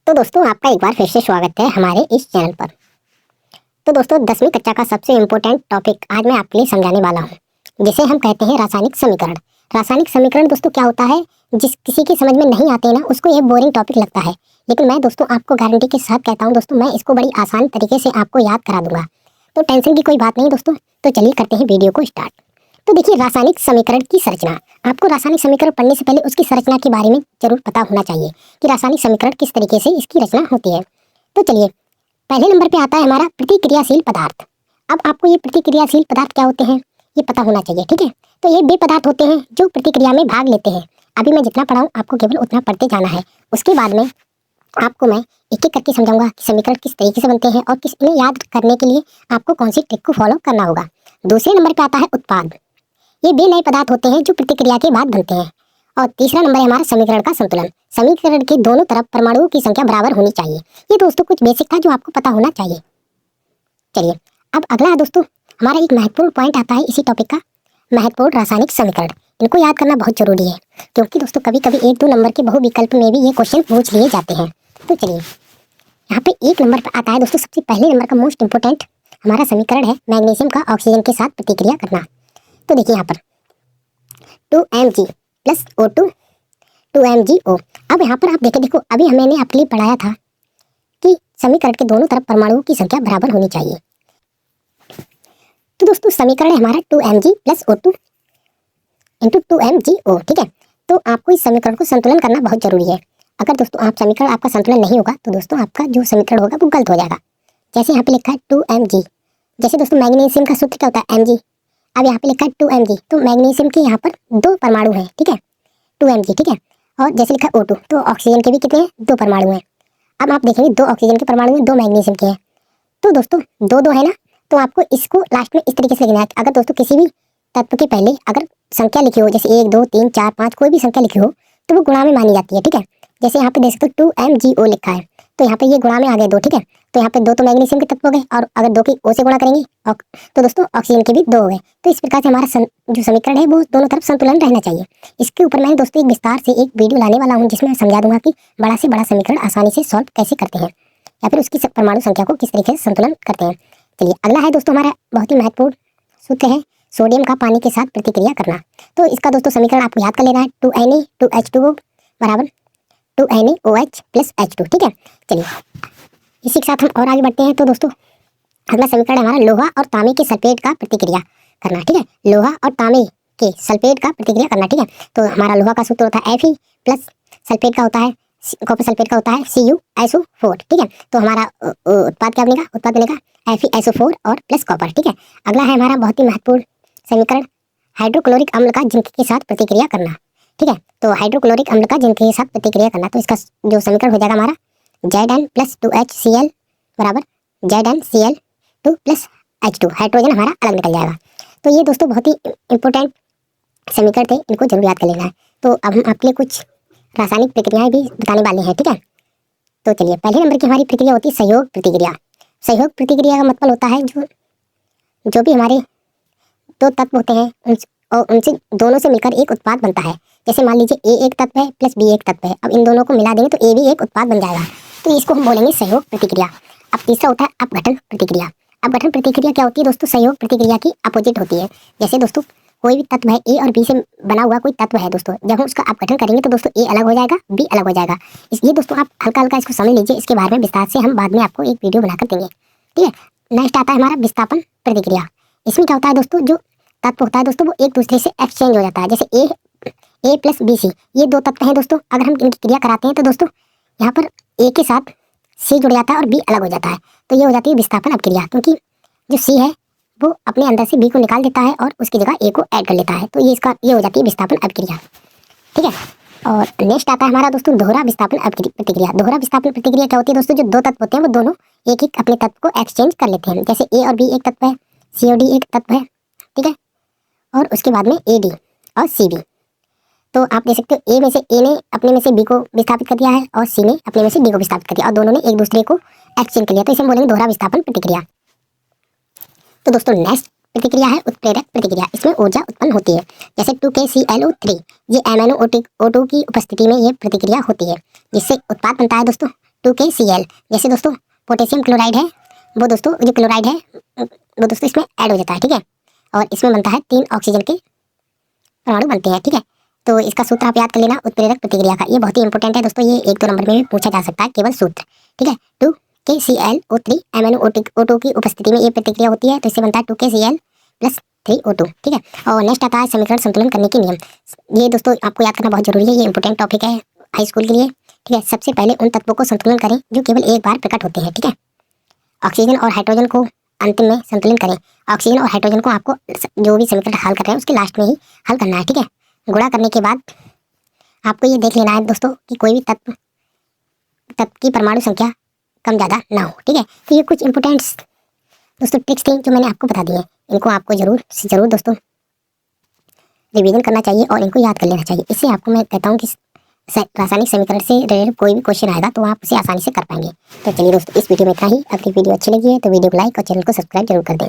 तो दोस्तों आपका एक बार फिर से स्वागत है हमारे इस चैनल पर। तो दोस्तों 10वीं कक्षा का सबसे इम्पोर्टेंट टॉपिक आज मैं आपके लिए समझाने वाला हूँ, जिसे हम कहते हैं रासायनिक समीकरण। रासायनिक समीकरण दोस्तों क्या होता है, जिस किसी की समझ में नहीं आते ना उसको ये बोरिंग टॉपिक लगता है, लेकिन मैं दोस्तों आपको गारंटी के साथ कहता हूँ दोस्तों, मैं इसको बड़ी आसान तरीके से आपको याद करा दूंगा। तो टेंशन की कोई बात नहीं दोस्तों। तो चलिए करते हैं वीडियो को स्टार्ट। तो देखिए, रासायनिक समीकरण की संरचना। आपको रासायनिक समीकरण पढ़ने से पहले उसकी संरचना के बारे में जरूर पता होना चाहिए कि रासायनिक समीकरण किस तरीके से इसकी रचना होती है। तो चलिए, पहले नंबर पे आता है हमारा प्रतिक्रियाशील पदार्थ। अब आपको ये प्रतिक्रियाशील पदार्थ क्या होते हैं ये पता होना चाहिए, ठीक है। तो ये वे पदार्थ होते हैं जो प्रतिक्रिया में भाग लेते हैं। अभी मैं जितना पढ़ाऊँ आपको केवल उतना पढ़ते जाना है। उसके बाद में आपको मैं एक एक करके समझाऊंगा कि समीकरण किस तरीके से बनते हैं और किस इन्हें याद करने के लिए आपको कौन सी ट्रिक को फॉलो करना होगा। दूसरे नंबर पे आता है उत्पाद। ये वे नए पदार्थ होते हैं जो प्रतिक्रिया के बाद बनते हैं। और तीसरा नंबर है हमारा समीकरण का संतुलन। समीकरण के दोनों तरफ परमाणुओं की संख्या बराबर होनी चाहिए। ये दोस्तों कुछ बेसिक था जो आपको पता होना चाहिए। चलिए, अब अगला है दोस्तों हमारा एक महत्वपूर्ण पॉइंट आता है इसी टॉपिक का, महत्वपूर्ण रासायनिक समीकरण। इनको याद करना बहुत जरूरी है, क्योंकि दोस्तों कभी कभी 1-2 नंबर के बहुविकल्प में भी ये क्वेश्चन पूछ लिए जाते हैं। तो चलिए, यहाँ पे 1 नंबर पर आता है दोस्तों, सबसे पहले नंबर का मोस्ट इंपोर्टेंट हमारा समीकरण है मैग्नीशियम का ऑक्सीजन के साथ प्रतिक्रिया करना। तो देखिए यहाँ पर 2Mg प्लस O2 2MgO। अब यहाँ पर आप देखो अभी मैंने आपके लिए पढ़ाया था कि समीकरण के दोनों तरफ परमाणुओं की संख्या बराबर होनी चाहिए। तो दोस्तों समीकरण है हमारा 2Mg plus O2 into 2MgO, ठीक है। तो आपको इस समीकरण को संतुलन करना बहुत जरूरी है। अगर दोस्तों आप समीकरण आपका संतुलन नहीं होगा तो दोस्तों आपका जो समीकरण होगा वो गलत हो जाएगा। जैसे यहाँ पे लिखा है 2Mg, जैसे दोस्तों मैग्नीशियम का सूत्र क्या होता है Mg। अब यहाँ पे लिखा है 2Mg, तो मैग्नीशियम के यहाँ पर 2 परमाणु हैं, ठीक है, 2Mg, ठीक है। और जैसे लिखा है O2, तो ऑक्सीजन के भी कितने हैं, 2 परमाणु हैं। अब आप देखेंगे 2 ऑक्सीजन के परमाणु हैं, 2 मैग्नीशियम के हैं। तो दोस्तों 2-2 है ना, तो आपको इसको लास्ट में इस तरीके से लिखना है। अगर दोस्तों किसी भी तत्व के पहले अगर संख्या लिखी हो, जैसे 1 2 3 4 5 कोई भी संख्या लिखी हो, तो वो गुणा में मानी जाती है, ठीक है। जैसे यहाँ पे देख सकते हो 2MgO लिखा है, तो यहाँ पे ये गुणा में आ गए 2, ठीक है। तो यहाँ पे 2 तो मैग्नीशियम के तत्व हो गए, और अगर 2 की O से गुणा करेंगे तो दोस्तों ऑक्सीजन के भी 2 हो गए। तो इस प्रकार से हमारा जो समीकरण है वो दोनों तरफ संतुलन रहना चाहिए। इसके ऊपर मैं दोस्तों एक विस्तार से एक वीडियो लाने वाला हूँ, जिसमें मैं समझा दूंगा कि बड़ा से बड़ा समीकरण आसानी से सॉल्व कैसे करते हैं, या फिर उसकी परमाणु संख्या को किस तरीके से संतुलन करते हैं। चलिए, अगला है दोस्तों हमारा बहुत ही महत्वपूर्ण सूत्र है सोडियम का पानी के साथ प्रतिक्रिया करना। तो इसका दोस्तों समीकरण आपको याद कर लेना है 2Na2H2O बराबर 2NaOH प्लस H2, ठीक है। चलिए, इसी के साथ हम और आगे बढ़ते हैं। तो दोस्तों अगला समीकरण है हमारा लोहा और तांबे के सल्फेट का प्रतिक्रिया करना, ठीक है। लोहा और तांबे के सल्फेट का प्रतिक्रिया करना, ठीक है। तो हमारा लोहा का सूत्र होता है Fe प्लस सल्फेट का होता है कॉपर सल्फेट का होता है CuSO4, ठीक है। तो हमारा उत्पाद क्या बनेगा, उत्पाद बनेगा FeSO4 और प्लस कॉपर, ठीक है। अगला है हमारा बहुत ही महत्वपूर्ण समीकरण हाइड्रोक्लोरिक अम्ल का जिंक के साथ प्रतिक्रिया करना, ठीक है। तो हाइड्रोक्लोरिक अम्ल का जिंक के साथ प्रतिक्रिया करना, तो इसका जो समीकरण हो जाएगा हमारा Zn प्लस 2HCl बराबर ZnCl2 प्लस H2। हाइड्रोजन हमारा अलग निकल जाएगा। तो ये दोस्तों बहुत ही इंपॉर्टेंट समीकरण थे, इनको जरूर याद कर लेना है। तो अब हम आपके लिए कुछ रासायनिक प्रक्रियाएं भी बताने वाले हैं, ठीक है। तो चलिए, पहले नंबर की हमारी प्रक्रिया होती है सहयोग प्रतिक्रिया। सहयोग प्रतिक्रिया का मतलब होता है जो भी हमारे 2 तत्व होते हैं और उनसे दोनों से मिलकर एक उत्पाद बनता है। जैसे मान लीजिए A एक तत्व है प्लस B एक तत्व है, अब इन दोनों को मिला देंगे तो A भी एक उत्पाद बन जाएगा। तो इसको हम बोलेंगे सहयोग प्रतिक्रिया। अब तीसरा होता है अपघटन प्रतिक्रिया। अपघटन प्रतिक्रिया क्या होती है दोस्तों, सहयोग प्रतिक्रिया की अपोजिट होती है। जैसे दोस्तों कोई भी तत्व है A और B से बना हुआ कोई तत्व है दोस्तों, जब हम उसका अपघटन करेंगे तो दोस्तों A अलग हो जाएगा, B अलग हो जाएगा। ये दोस्तों आप हल्का हल्का इसको समझ लीजिए, इसके बारे में विस्तार से हम बाद में आपको एक वीडियो बनाकर देंगे, ठीक है। नेक्स्ट आता है हमारा विस्थापन प्रतिक्रिया। इसमें क्या होता है दोस्तों, जो तत्व होता है दोस्तों वो एक दूसरे से एक्सचेंज हो जाता है। जैसे A प्लस BC ये 2 तत्व हैं दोस्तों, अगर हम इनकी क्रिया कराते हैं तो दोस्तों यहाँ पर A के साथ C जुड़ जाता है और B अलग हो जाता है। तो ये हो जाती है विस्थापन अपक्रिया, क्योंकि जो C है वो अपने अंदर से B को निकाल देता है और उसकी जगह A को ऐड कर लेता है। तो ये हो जाती है विस्थापन अपक्रिया, ठीक है। और नेक्स्ट आता है हमारा दोस्तों दोहरा विस्थापन प्रतिक्रिया। दोहरा विस्थापन प्रतिक्रिया क्या होती है दोस्तों, जो 2 तत्व होते हैं वो दोनों एक एक अपने तत्व को एक्सचेंज कर लेते हैं। जैसे A और B एक तत्व है, C और D एक तत्व है, ठीक है। और उसके बाद में AD और CB। तो आप देख सकते हो A में से A ने अपने में से B को विस्थापित कर दिया है और C ने अपने में से D को विस्थापित कर दिया और दोनों ने एक दूसरे को एक्सचेंज कर लिया। तो इसे हम बोलेंगे दोहरा विस्थापन प्रतिक्रिया। तो दोस्तों नेक्स्ट प्रतिक्रिया है उत्प्रेरक प्रतिक्रिया। इसमें ऊर्जा उत्पन्न होती है। जैसे 2KClO3 ये MnO2 की उपस्थिति में ये प्रतिक्रिया होती है, जिससे उत्पाद बनता है दोस्तों 2KCl। जैसे दोस्तों पोटेशियम क्लोराइड है वो दोस्तों जो क्लोराइड है वो दोस्तों इसमें ऐड हो जाता है, ठीक है, और इसमें बनता है 3 ऑक्सीजन के परमाणु बनते हैं, ठीक है। तो इसका सूत्र आप याद कर लेना उत्प्रेरक प्रतिक्रिया का, ये बहुत ही इंपॉर्टेंट है दोस्तों, ये 1-2 नंबर में भी पूछा जा सकता है केवल सूत्र, ठीक है। 2KClO3 MnO2 की उपस्थिति में ये प्रतिक्रिया होती है, तो इससे बनता है 2KCl + 3O2, ठीक है। और नेक्स्ट आता है समीकरण संतुलन करने के नियम। ये दोस्तों आपको याद करना बहुत जरूरी है, ये इंपॉर्टेंट टॉपिक है हाई स्कूल के लिए, ठीक है। सबसे पहले उन तत्वों को संतुलन करें जो केवल एक बार प्रकट होते हैं, ठीक है। ऑक्सीजन और हाइड्रोजन को अंतिम में संतुलन करें। ऑक्सीजन और हाइड्रोजन को आपको जो भी समीकरण हल कर रहे हैं उसके लास्ट में ही हल करना है, ठीक है। गुणा करने के बाद आपको ये देख लेना है दोस्तों कि कोई भी तत्व की परमाणु संख्या कम ज़्यादा ना हो, ठीक है। तो ये कुछ इंपॉर्टेंट दोस्तों ट्रिक्स थी जो मैंने आपको बता दी है, इनको आपको जरूर से जरूर दोस्तों रिवीजन करना चाहिए और इनको याद कर लेना चाहिए। इससे आपको मैं कहता हूँ कि रासायनिक समीकरण से रिलेटेड कोई भी क्वेश्चन आएगा तो आप उसे आसानी से कर पाएंगे। तो चलिए दोस्तों इस वीडियो में इतना ही। अगर वीडियो अच्छी लगी है तो वीडियो को लाइक और चैनल को सब्सक्राइब जरूर कर दें।